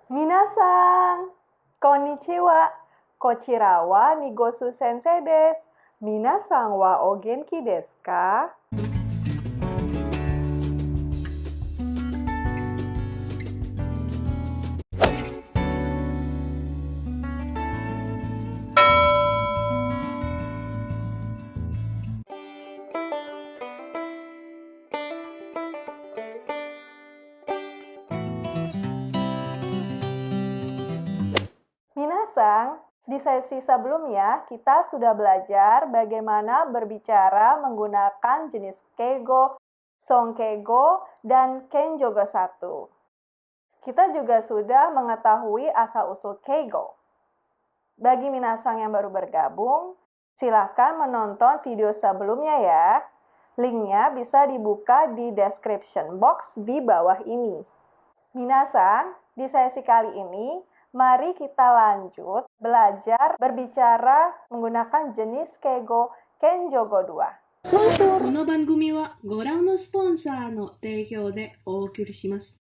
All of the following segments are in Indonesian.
Minasan, konnichiwa. Kochira wa Nigosu Sensei desu. Minasan wa o genki desu ka? Minasan, di sesi sebelumnya kita sudah belajar bagaimana berbicara menggunakan jenis keigo, sonkeigo, dan kenjogo 1. Kita juga sudah mengetahui asal-usul keigo. Bagi minasan yang baru bergabung, silahkan menonton video sebelumnya ya. Linknya bisa dibuka di description box di bawah ini. Minasan, di sesi kali ini, mari kita lanjut belajar berbicara menggunakan jenis keigo kenjogo 2. この番組はご覧のスポンサーの提供でお送りします。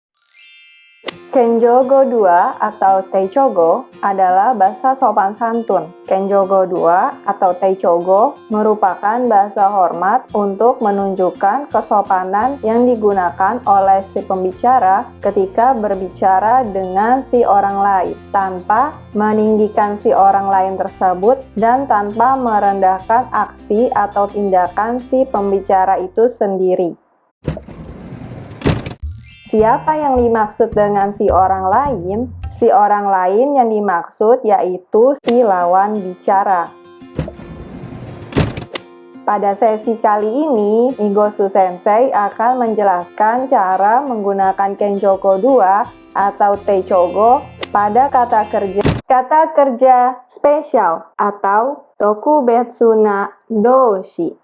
Kenjogo 2 atau Teichogo adalah bahasa sopan santun. Kenjogo 2 atau Teichogo merupakan bahasa hormat untuk menunjukkan kesopanan yang digunakan oleh si pembicara ketika berbicara dengan si orang lain, tanpa meninggikan si orang lain tersebut dan tanpa merendahkan aksi atau tindakan si pembicara itu sendiri. Siapa yang dimaksud dengan si orang lain? Si orang lain yang dimaksud yaitu si lawan bicara. Pada sesi kali ini, Nigosu Sensei akan menjelaskan cara menggunakan kenjogo 2 atau teichogo pada kata kerja spesial atau tokubetsu na doushi.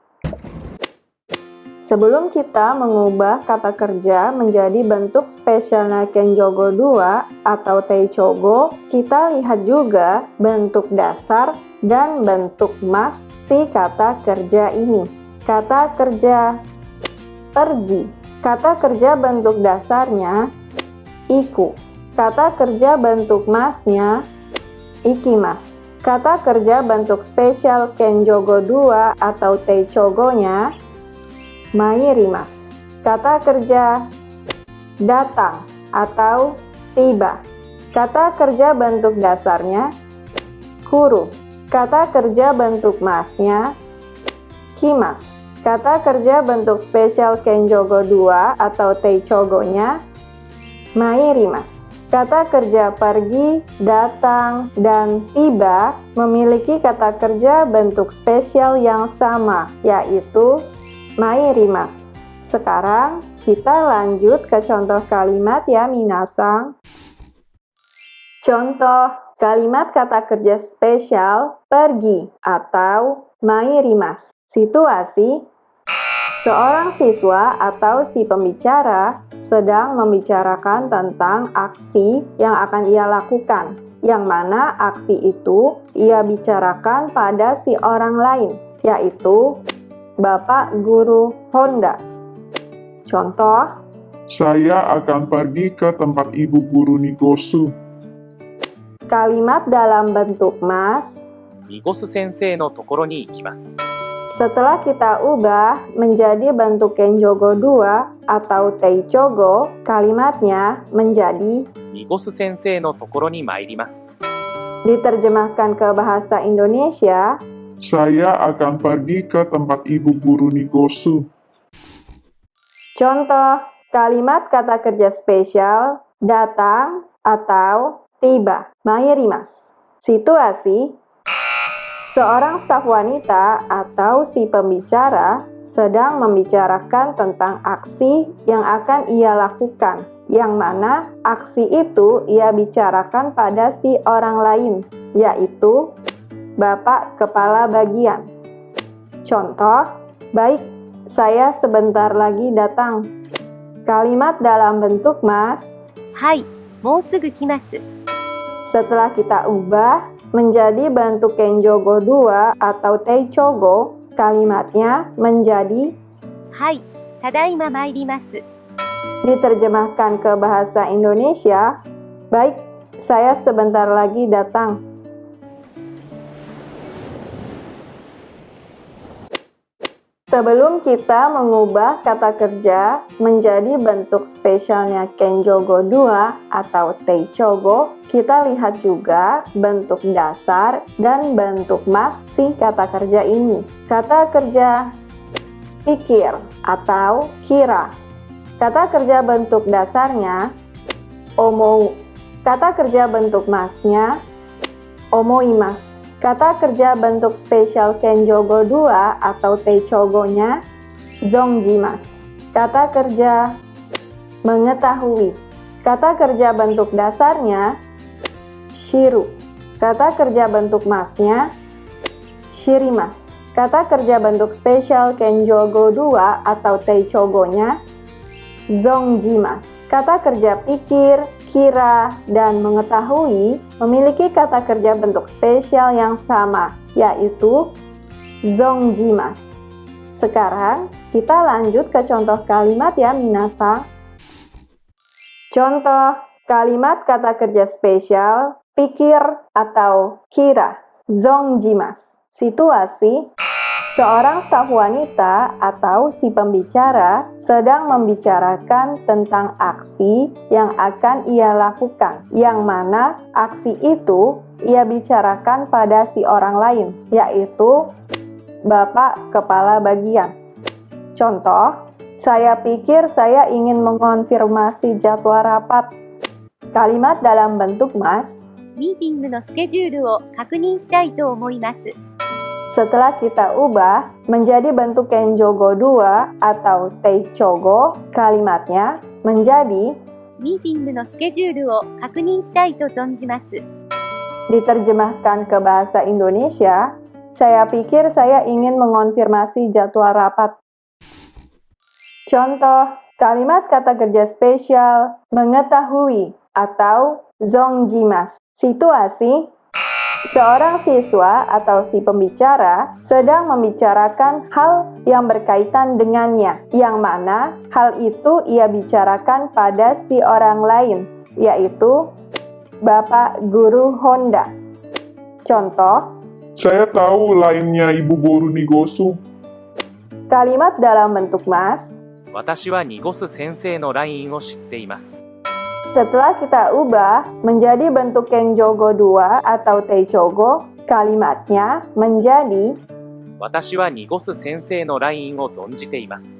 Sebelum kita mengubah kata kerja menjadi bentuk spesial na kenjogo 2 atau teichogo, kita lihat juga bentuk dasar dan bentuk mas si kata kerja ini. Kata kerja pergi. Kata kerja bentuk dasarnya iku. Kata kerja bentuk masnya ikimasu. Kata kerja bentuk spesial kenjogo 2 atau teichogo-nya mairimasu. Kata kerja datang atau tiba. Kata kerja bentuk dasarnya kuru. Kata kerja bentuk masnya kimasu. Kata kerja bentuk spesial kenjogo 2 atau teichogo-nya mairimasu. Kata kerja pergi, datang, dan tiba memiliki kata kerja bentuk spesial yang sama, yaitu mairimasu. Sekarang kita lanjut ke contoh kalimat ya minasan. Contoh kalimat kata kerja spesial pergi atau mairimasu. Situasi: seorang siswa atau si pembicara sedang membicarakan tentang aksi yang akan ia lakukan, yang mana aksi itu ia bicarakan pada si orang lain, yaitu Bapak Guru Honda. Contoh, saya akan pergi ke tempat Ibu Guru Nigosu. kalimat dalam bentuk mas. ニゴス先生のところに行きます。 Setelah kita ubah menjadi bentuk kenjogo 2 atau teichogo, kalimatnya menjadi ニゴス先生のところに参ります。 diterjemahkan ke bahasa Indonesia. Saya akan pergi ke tempat Ibu Guru Nigosu. Contoh kalimat kata kerja spesial datang atau tiba, mairimasu. Situasi: seorang staf wanita atau si pembicara sedang membicarakan tentang aksi yang akan ia lakukan, yang mana aksi itu ia bicarakan pada si orang lain, yaitu Bapak Kepala Bagian. Contoh, baik, saya sebentar lagi datang. Kalimat dalam bentuk mas. はい、もうすぐ来ます。 Setelah kita ubah menjadi bentuk kenjogo 2 atau teichogo, kalimatnya menjadi はい、ただいま参ります。 diterjemahkan ke bahasa Indonesia. Baik, Saya sebentar lagi datang. Sebelum kita mengubah kata kerja menjadi bentuk spesialnya Kenjogo 2 atau Teichogo, kita lihat juga bentuk dasar dan bentuk mas si kata kerja ini. Kata kerja pikir atau kira. Kata kerja bentuk dasarnya omou. Kata kerja bentuk masnya omoimasu. Kata kerja bentuk spesial Kenjogo 2 atau Teichogo-nya zonjimasu. Kata kerja mengetahui. Kata kerja bentuk dasarnya shiru. Kata kerja bentuk masnya shirimasu. Kata kerja bentuk spesial Kenjogo 2 atau Teichogo-nya zonjimasu. Kata kerja pikir, kira, dan mengetahui memiliki kata kerja bentuk spesial yang sama, yaitu zonjimasu. Sekarang, kita lanjut ke contoh kalimat ya, minasang. Contoh kalimat kata kerja spesial, pikir atau kira, zonjimasu. Situasi, seorang staf wanita atau si pembicara sedang membicarakan tentang aksi yang akan ia lakukan, yang mana aksi itu ia bicarakan pada si orang lain, yaitu Bapak Kepala Bagian. Contoh, saya pikir saya ingin mengonfirmasi jadwal rapat. Kalimat dalam bentuk mas, ミーティングのスケジュールを確認したいと思います。 setelah kita ubah menjadi bentuk Kenjogo 2 atau Teichogo, kalimatnya menjadi ミーティングのスケジュールを確認したいと存じます。 diterjemahkan ke bahasa Indonesia, saya pikir saya ingin mengonfirmasi jadwal rapat. Contoh, kalimat kata kerja spesial mengetahui atau zonjimasu. Situasi, seorang siswa atau si pembicara sedang membicarakan hal yang berkaitan dengannya, yang mana hal itu ia bicarakan pada si orang lain, yaitu Bapak Guru Honda. Contoh, Saya tahu lainnya Ibu Guru Nigosu. kalimat dalam bentuk mas, 私はニゴス先生の LINE を知っています。 setelah kita ubah menjadi bentuk Kenjogo 2 atau Teichogo, kalimatnya menjadi 私はニゴス先生の LINE を存じています。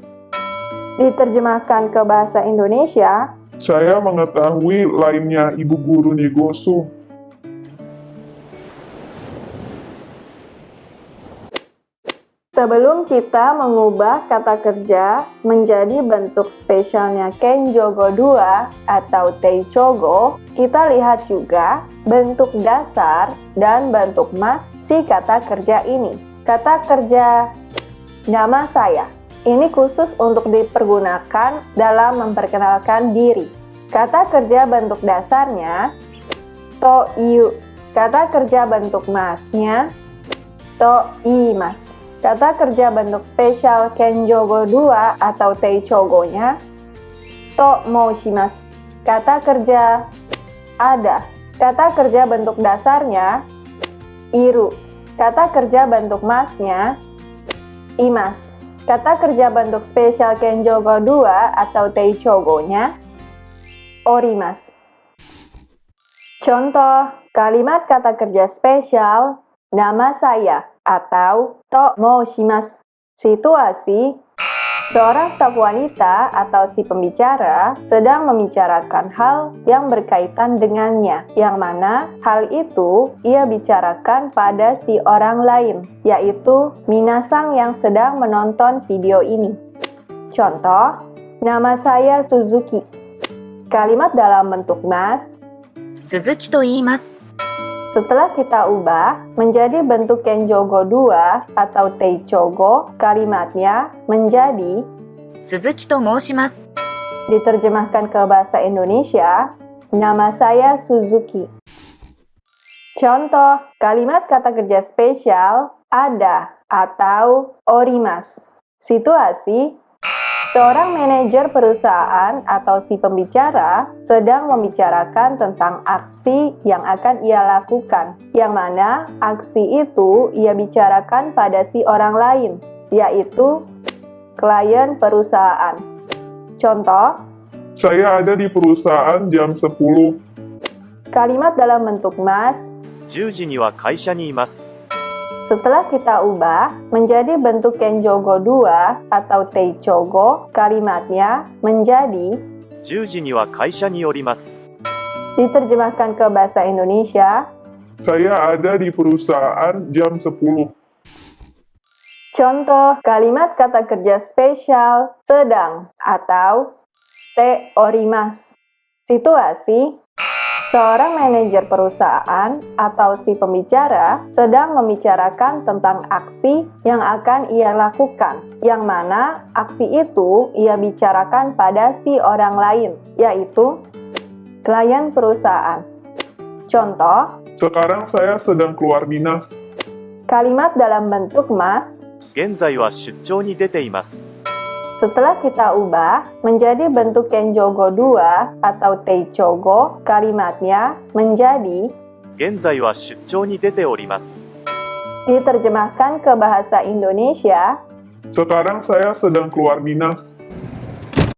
diterjemahkan ke bahasa Indonesia, Saya mengetahui lainnya Ibu Guru Nigosu. sebelum kita mengubah kata kerja menjadi bentuk spesialnya Kenjogo 2 atau Teichogo, kita lihat juga bentuk dasar dan bentuk mas si kata kerja ini. Kata kerja nama saya. Ini khusus untuk dipergunakan dalam memperkenalkan diri. Kata kerja bentuk dasarnya to iu. Kata kerja bentuk masnya to imasu. Kata kerja bentuk spesial Kenjogo 2 atau Teichogo-nya to moushimasu. Kata kerja ada. Kata kerja bentuk dasarnya iru. Kata kerja bentuk masnya imasu. Kata kerja bentuk spesial Kenjogo 2 atau Teichogo-nya orimasu. Contoh kalimat kata kerja spesial nama saya atau to moushimasu. Situasi, seorang staf wanita atau si pembicara sedang membicarakan hal yang berkaitan dengannya, yang mana hal itu ia bicarakan pada si orang lain, yaitu minasang yang sedang menonton video ini. Contoh, nama saya Suzuki. Kalimat dalam bentuk mas, 鈴木と言います。 setelah kita ubah menjadi bentuk Kenjogo 2 atau Teichogo, kalimatnya menjadi 鈴木と申します。 diterjemahkan ke bahasa Indonesia, nama saya Suzuki. Contoh, kalimat kata kerja spesial ada atau orimasu. Situasi, Seorang manajer perusahaan atau si pembicara sedang membicarakan tentang aksi yang akan ia lakukan, yang mana aksi itu ia bicarakan pada si orang lain, yaitu klien perusahaan. Contoh, Saya ada di perusahaan jam 10. kalimat dalam bentuk mas 10時には会社にいます。 setelah kita ubah menjadi bentuk kenjogo 2 atau teichogo, kalimatnya menjadi 10時には会社に寄ります。 diterjemahkan ke bahasa Indonesia. Saya ada di perusahaan jam 10. Contoh kalimat kata kerja spesial sedang atau te orimas. Situasi: seorang manajer perusahaan atau si pembicara sedang membicarakan tentang aksi yang akan ia lakukan, yang mana aksi itu ia bicarakan pada si orang lain, yaitu klien perusahaan. Contoh, Sekarang saya sedang keluar dinas. kalimat dalam bentuk mas 現在は出張に出ています。 setelah kita ubah menjadi bentuk kenjogo 2 atau teichogo, kalimatnya menjadi 現在は出張に出ております。 diterjemahkan ke bahasa Indonesia. Sekarang saya sedang keluar dinas.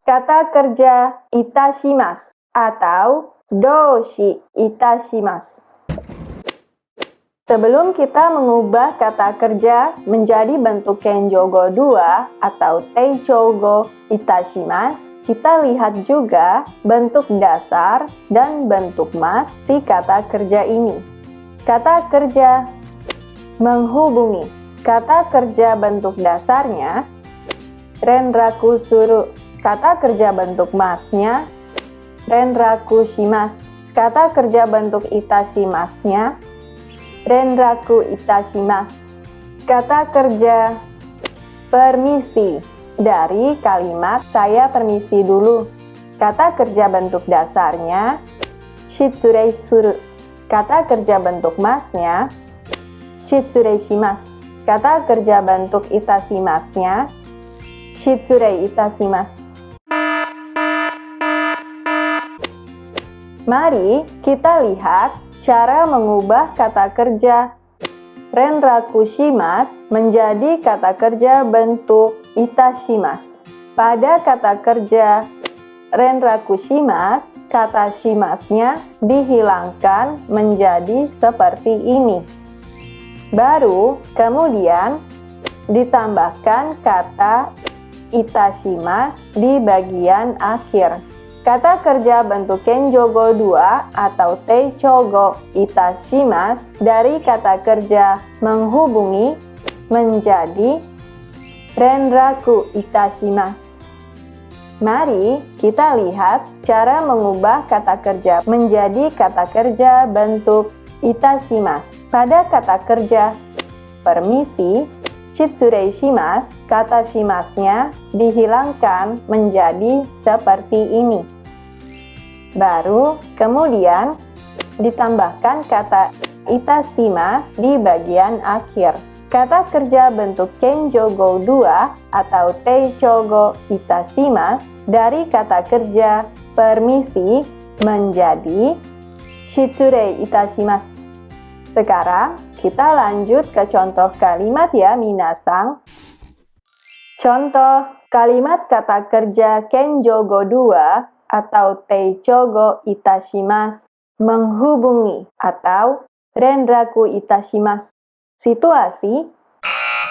Kata kerja itashimasu atau doshi itashimasu. Sebelum kita mengubah kata kerja menjadi bentuk kenjogo 2 atau teichogo itashimasu, kita lihat juga bentuk dasar dan bentuk mas di kata kerja ini. Kata kerja menghubungi. Kata kerja bentuk dasarnya renraku suru. Kata kerja bentuk masnya renraku shimasu. Kata kerja bentuk itashimasnya renraku itashimasu. Kata kerja permisi dari kalimat saya permisi dulu. Kata kerja bentuk dasarnya shitsurei suru. Kata kerja bentuk masnya shitsurei shimasu. Kata kerja bentuk itashimasnya shitsurei itashimasu. Mari kita lihat cara mengubah kata kerja renraku shimasu menjadi kata kerja bentuk itashimasu. Pada kata kerja renraku shimasu, kata shimasnya dihilangkan menjadi seperti ini. Baru kemudian ditambahkan kata itashimasu di bagian akhir. Kata kerja bentuk kenjogo 2 atau teichogo itashimasu dari kata kerja menghubungi menjadi renraku itashimasu. Mari kita lihat cara mengubah kata kerja menjadi kata kerja bentuk itashimasu. Pada kata kerja permisi, shitsurei shimasu, kata shimasnya dihilangkan menjadi seperti ini. Baru kemudian ditambahkan kata itashimasu di bagian akhir. Kata kerja bentuk kenjogo 2 atau teichogo itashimasu dari kata kerja permisi menjadi shitsurei itashimasu. Sekarang kita lanjut ke contoh kalimat ya minasang. Contoh kalimat kata kerja kenjogo 2 atau teichogo itashimasu menghubungi atau renraku itashimasu. Situasi: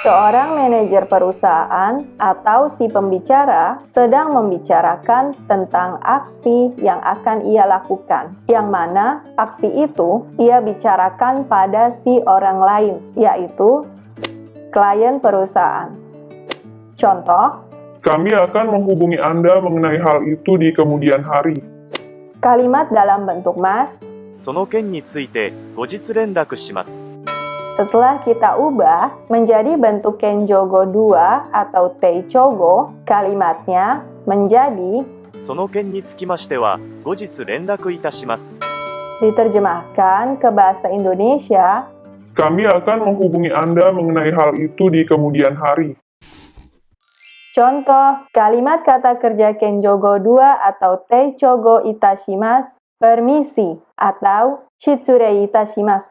seorang manajer perusahaan atau si pembicara sedang membicarakan tentang aksi yang akan ia lakukan, yang mana aksi itu ia bicarakan pada si orang lain, yaitu klien perusahaan. Contoh, Kami akan menghubungi Anda mengenai hal itu di kemudian hari. kalimat dalam bentuk mas その件について後日連絡します。 setelah kita ubah menjadi bentuk kenjogo 2 atau teichogo, kalimatnya menjadi その件につきましては後日連絡いたします。 diterjemahkan ke bahasa Indonesia. Kami akan menghubungi Anda mengenai hal itu di kemudian hari. Contoh, kalimat kata kerja kenjogo 2 atau teichogo itashimasu, permisi, atau shitsurei itashimasu.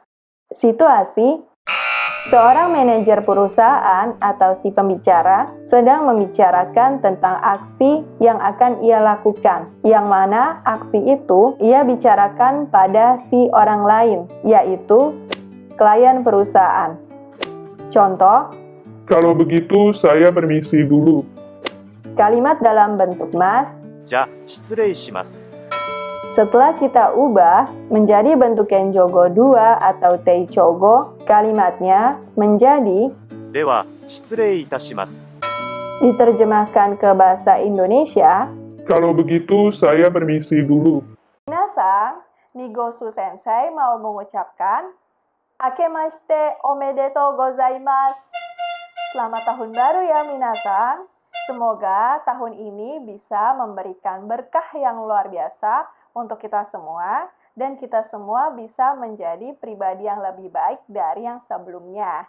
Situasi, seorang manajer perusahaan atau si pembicara sedang membicarakan tentang aksi yang akan ia lakukan, yang mana aksi itu ia bicarakan pada si orang lain, yaitu klien perusahaan. Contoh, Kalau begitu, saya permisi dulu. kalimat dalam bentuk mas, じゃあ、失礼します。 setelah kita ubah menjadi bentuk kenjogo 2 atau teichogo, kalimatnya menjadi では、失礼いたします。 diterjemahkan ke bahasa Indonesia. Kalau begitu, saya permisi dulu. Minasan, Nigosu Sensei mau mengucapkan Akemashite omedetou gozaimasu. Selamat tahun baru ya minasan. Semoga tahun ini bisa memberikan berkah yang luar biasa untuk kita semua dan kita semua bisa menjadi pribadi yang lebih baik dari yang sebelumnya.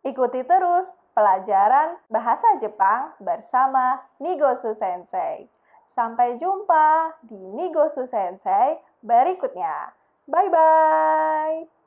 Ikuti terus pelajaran bahasa Jepang bersama Nigosu Sensei. Sampai jumpa di Nigosu Sensei berikutnya. Bye-bye!